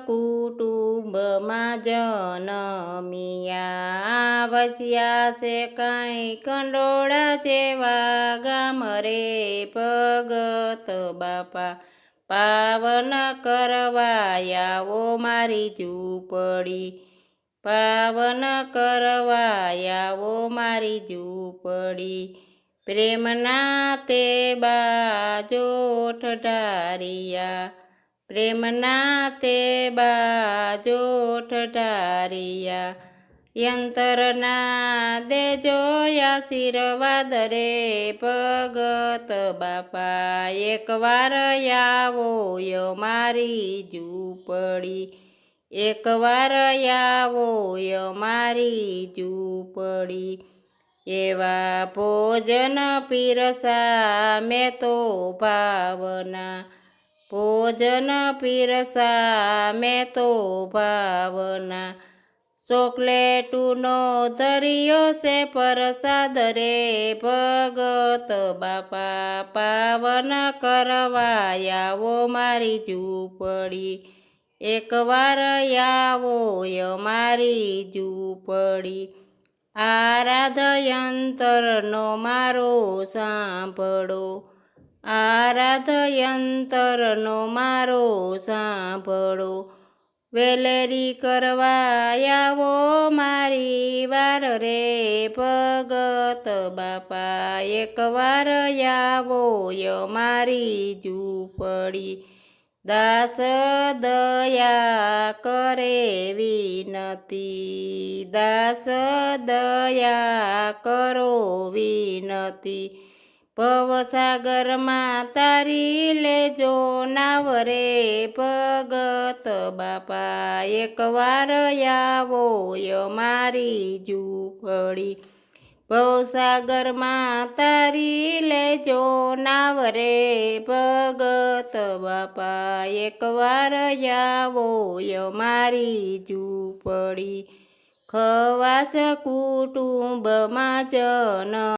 કુટુંબમાં જનમિયા વસ્યા છે કાંઈ કંડોળા જેવા ગામ રે ભગત બાપા પાવન કરવા આવો મારી ઝૂંપડી પાવન કરવા આવો મારી ઝૂંપડી પ્રેમના તે બાજોઠ ઢારિયા પ્રેમના તે બાજોઠ ઢારિયા યંતરના દેજો આશીર્વાદ રે ભગત બાપા એકવાર આવો મારી ઝૂંપડી એકવાર આવો મારી ઝૂંપડી એવા ભોજન પીરસા મેં તો ભાવના ભોજન પીરસા મેં તો ભાવના ચોકલેટનો ધર્યો છે પ્રસાદ રે ભગત બાપા પાવન કરવા આવો મારી ઝૂંપડી એકવાર આવો મારી ઝૂંપડી આરાધયંતરનો મારો સાંભળો આરાધયંતરનો મારો સાંભળો વેલેરી કરવા આવો મારી વાર રે ભગત બાપા એકવાર આવો મારી ઝૂંપડી દાસ દયા કરે વિનતી દાસ દયા કરો વિનતી ભવસાગરમાં તારી લેજો નાવ રે ભગત બાપા એકવાર આવો મારી ઝૂંપડી ભવસાગરમાં તારી લેજો નાવ રે ભગત બાપા એકવાર આવો મારી ઝૂંપડી ખવાસ કુટુંબમાં જન